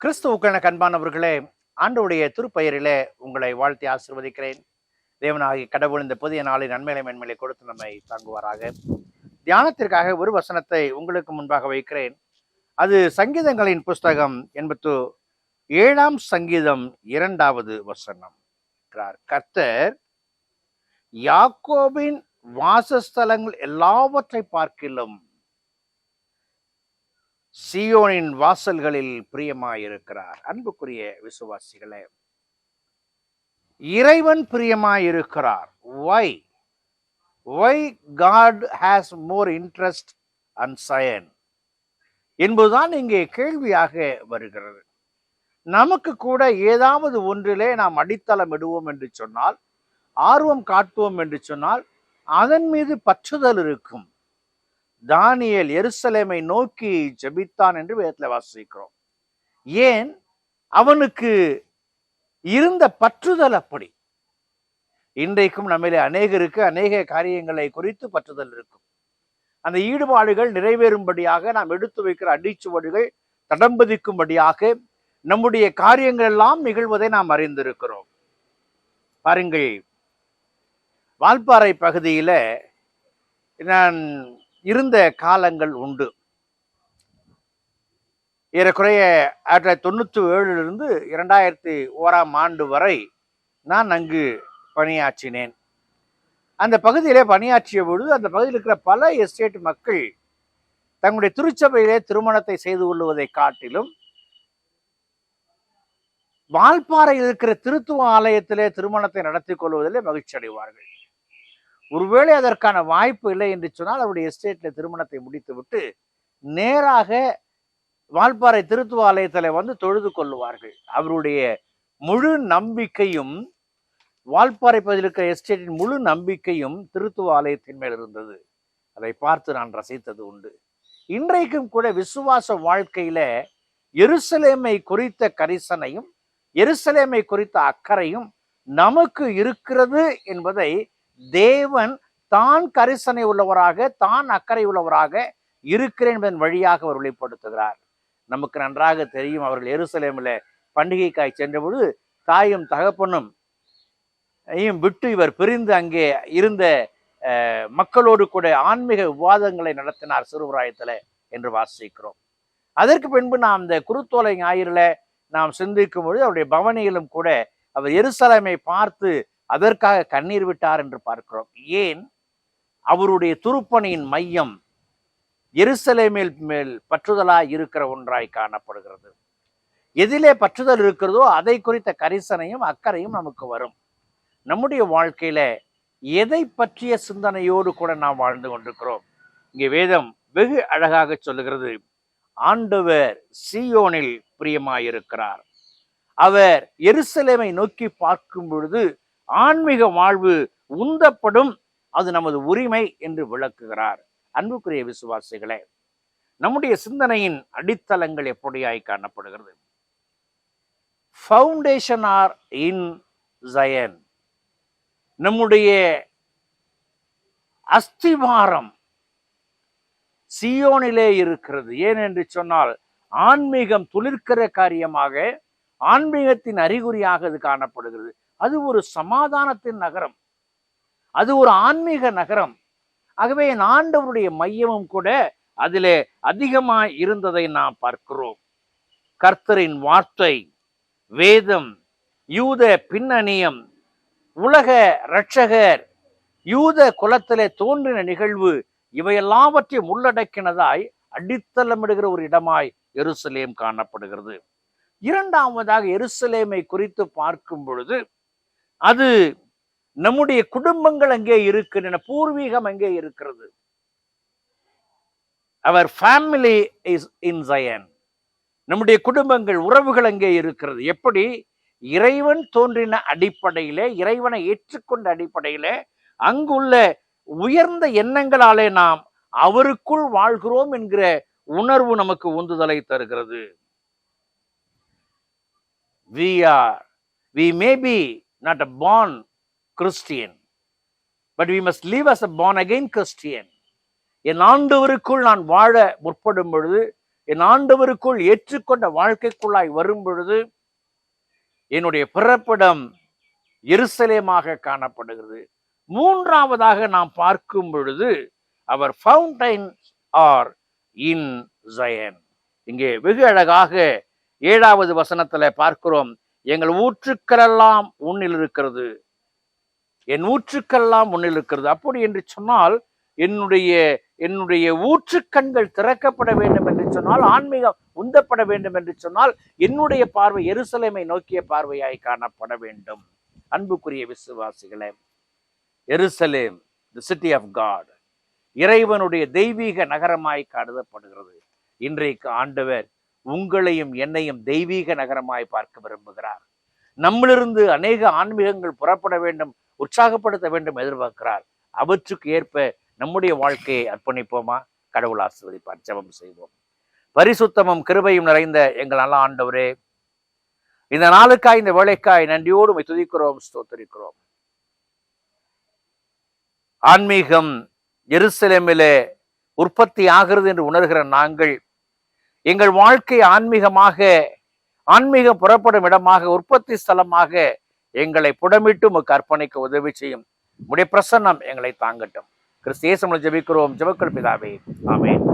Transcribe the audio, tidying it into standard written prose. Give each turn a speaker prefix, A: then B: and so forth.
A: கிறிஸ்துவுக்கான கண்பானவர்களே, ஆண்டவருடைய திருப்பெயரிலே உங்களை வாழ்த்தி ஆசீர்வதிக்கிறேன். தேவனாகிய கடவுள் இந்த புதிய நாளின் நன்மைகளை மேன்மையை கொடுத்து நம்மை தாங்குவாராக. தியானத்திற்காக ஒரு வசனத்தை உங்களுக்கு முன்பாக வைக்கிறேன். அது சங்கீதங்களின் புஸ்தகம் 87 சங்கீதம் 2வது வசனம். கர்த்தர் யாக்கோபின் வாசஸ்தலங்கள் எல்லாவற்றை பார்க்கிலும் சீயோனின் வாசல்களில் பிரியமாயிருக்கிறார். அன்புக்குரிய விசுவாசிகளே, இறைவன் பிரியமாயிருக்கிறார். Why God has more interest on Zion என்பதுதான் இங்கே கேள்வியாக வருகிறது. நமக்கு கூட ஏதாவது ஒன்றிலே நாம் அடித்தளம் இடுவோம் என்று சொன்னால், ஆர்வம் காட்டுவோம் என்று சொன்னால், அதன் மீது பற்றுதல் இருக்கும். தானியேல் எருசலேமை நோக்கி ஜெபித்தான் என்று வேதத்தில் வாசிக்கிறோம். ஏன்? அவனுக்கு இருந்த பற்றுதல் அப்படி. இன்றைக்கும் நம்மிலே அநேகருக்கு அநேக காரியங்களை குறித்து பற்றுதல் இருக்கும். அந்த ஈடுபாடுகள் நிறைவேறும்படியாக நாம் எடுத்து வைக்கிற அடிச்சுவடுகள் தடம்பதிக்கும்படியாக நம்முடைய காரியங்கள் எல்லாம் நிகழ்வதை நாம் அறிந்திருக்கிறோம். பாருங்கள், வால்பாறை பகுதியில நான் இருந்த காலங்கள் உண்டு. ஏறக்குறைய 1997 2001 வரை நான் அங்கு பணியாற்றினேன். அந்த பகுதியிலே பணியாற்றிய பொழுது அந்த பகுதியில் இருக்கிற பல எஸ்டேட் மக்கள் தங்களுடைய திருச்சபையிலே திருமணத்தை செய்து கொள்வதை காட்டிலும் வால்பாறையில் இருக்கிற திருத்துவ ஆலயத்திலே திருமணத்தை நடத்தி கொள்வதிலே மகிழ்ச்சி அடைவார்கள். ஒருவேளை அதற்கான வாய்ப்பு இல்லை என்று சொன்னால் அவருடைய எஸ்டேட்ல திருமணத்தை முடித்து விட்டு நேராக வால்பாறை திருத்துவ ஆலயத்தில் வந்து தொழுது கொள்ளுவார்கள். அவருடைய முழு நம்பிக்கையும், வால்பாறை பகுதியில் இருக்கிற எஸ்டேட்டின் முழு நம்பிக்கையும் திருத்துவ ஆலயத்தின் மேல் இருந்தது. அதை பார்த்து நான் ரசித்தது உண்டு. இன்றைக்கும் கூட விசுவாச வாழ்க்கையில எருசலேமை குறித்த கரிசனையும் எருசலேமை குறித்த அக்கறையும் நமக்கு இருக்கிறது என்பதை தேவன் தான் கரிசனை உள்ளவராக, தான் அக்கறை உள்ளவராக இருக்கிறேன் என்பதன் வழியாக அவர் வெளிப்படுத்துகிறார். நமக்கு நன்றாக தெரியும், அவர்கள் எருசலேமில் பண்டிகைக்காய் சென்ற பொழுது தாயும் தகப்பனும் விட்டு இவர் பிரிந்து அங்கே இருந்த மக்களோடு கூட ஆன்மீக விவாதங்களை நடத்தினார் சிறுபிராயத்தில் என்று வாசிக்கிறோம். அதற்கு பின்பு நாம் இந்த குருத்தோலை ஞாயிறுல நாம் சிந்திக்கும் பொழுது அவருடைய பவனியிலும் கூட அவர் எருசலேமை பார்த்து அதற்காக கண்ணீர் விட்டார் என்று பார்க்கிறோம். ஏன்? அவருடைய துருப்பணியின் மையம் எருசலேமில் மேல் பற்றுதலாய் இருக்கிற ஒன்றாய் காணப்படுகிறது. எதிலே பற்றுதல் இருக்கிறதோ அதை குறித்த கரிசனையும் அக்கறையும் நமக்கு வரும். நம்முடைய வாழ்க்கையில எதை பற்றிய சிந்தனையோடு கூட நாம் வாழ்ந்து கொண்டிருக்கிறோம்? இங்கே வேதம் வெகு அழகாக சொல்லுகிறது, ஆண்டவர் சீயோனில் பிரியமாயிருக்கிறார். அவர் எருசலேமை நோக்கி பார்க்கும் பொழுது ஆன்மீக வாழ்வு உந்தப்படும், அது நமது உரிமை என்று விளக்குகிறார். அன்புக்குரிய விசுவாசிகளே, நம்முடைய சிந்தனையின் அடித்தளங்கள் எப்படியாய் காணப்படுகிறது? ஃபவுண்டேஷன் ஆர் இன் ஜயன். நம்முடைய அஸ்திவாரம் சீயோனிலே இருக்கிறது. ஏன் என்று சொன்னால், ஆன்மீகம் துளிர்க்கிற காரியமாக, ஆன்மீகத்தின் அறிகுறியாக அது காணப்படுகிறது. அது ஒரு சமாதானத்தின் நகரம், அது ஒரு ஆன்மீக நகரம். ஆகவே ஆண்டவருடைய மையமும் கூட அதிலே அதிகமாய் இருந்ததை நாம் பார்க்கிறோம். கர்த்தரின் வார்த்தை, வேதம், யூத பின்னணியம், உலக இரட்சகர், யூத குலத்திலே தோன்றின நிகழ்வு, இவையெல்லாவற்றையும் உள்ளடக்கினதாய் அடித்தளமிடுகிற ஒரு இடமாய் எருசலேம் காணப்படுகிறது. இரண்டாவதாக எருசலேமை குறித்து பார்க்கும் பொழுது அது நம்முடைய குடும்பங்கள் அங்கே இருக்கின்றன, பூர்வீகம் அங்கே இருக்கிறது. அவர் ஃபேமிலி இஸ் இன் ஜயன். நம்முடைய குடும்பங்கள், உறவுகள் அங்கே இருக்கிறது. எப்படி? இறைவன் தோன்றின அடிப்படையிலே, இறைவனை ஏற்றுக்கொண்ட அடிப்படையிலே, அங்குள்ள உயர்ந்த எண்ணங்களாலே நாம் அவருக்குள் வாழ்கிறோம் என்கிற உணர்வு நமக்கு உந்துதலை தருகிறது. We may be not a born Christian, but we must live as a born again Christian. என் ஆண்டவருக்குள் நான் வாழ முற்படும் பொழுது என் ஆண்டவருக்குள் ஏற்றுக்கொண்ட வாழ்க்கைக்குள்ளாய் வரும் பொழுது என்னுடைய பிறப்பிடம் எருசலேமாக காணப்படுகிறது. மூன்றாவதாக நாம் பார்க்கும் பொழுது அவர் ஃபவுண்டைன் ஆர் இன் ஜயன். இங்கே வெகு அழகாக 7வது வசனத்துல பார்க்கிறோம், எங்கள் ஊற்றுக்களெல்லாம் உன்னில் இருக்கிறது, என் ஊற்றுக்கெல்லாம் உன்னில் இருக்கிறது. அப்படி என்று சொன்னால் என்னுடைய ஊற்றுக்கண்கள் திறக்கப்பட வேண்டும் என்று சொன்னால், ஆன்மீகம் உந்தப்பட வேண்டும் என்று சொன்னால், என்னுடைய பார்வை எருசலேமை நோக்கிய பார்வையாய் காணப்பட வேண்டும். அன்புக்குரிய விசுவாசிகளே, எருசலேம் தி சிட்டி ஆஃப் காட், இறைவனுடைய தெய்வீக நகரமாய் கருதப்படுகிறது. இன்றைக்கு ஆண்டவர் உங்களையும் என்னையும் தெய்வீக நகரமாய் பார்க்க விரும்புகிறார். நம்மிலிருந்து அநேக ஆன்மீகங்கள் புறப்பட வேண்டும், உற்சாகப்படுத்த வேண்டும் எதிர்பார்க்கிறார். அவற்றுக்கு ஏற்ப நம்முடைய வாழ்க்கையை அர்ப்பணிப்போமா? கடவுள் ஆசீர்வதிப்பார். ஜெபம் செய்வோம். பரிசுத்தமும் கிருபையும் நிறைந்த எங்கள் நல்ல ஆண்டவரே, இந்த நாளுக்காய் இந்த வேலைக்காய் நன்றியோடு உம்மை துதிக்கிறோம், ஸ்தோத்திரிக்கிறோம். ஆன்மீகம் எருசலேமிலே உற்பத்தி ஆகிறது என்று உணர்கிற நாங்கள் எங்கள் வாழ்க்கை ஆன்மீகம் புறப்படும் இடமாக, உற்பத்தி ஸ்தலமாக எங்களை புடமிட்டு உமக்கு அர்ப்பணிக்க உதவி செய்யும். உம்முடைய பிரசன்னம் எங்களை தாங்கட்டும். கிறிஸ்து இயேசுவில் ஜெபிக்கிறோம், ஜெபங்கள் பிதாவே, ஆமென்.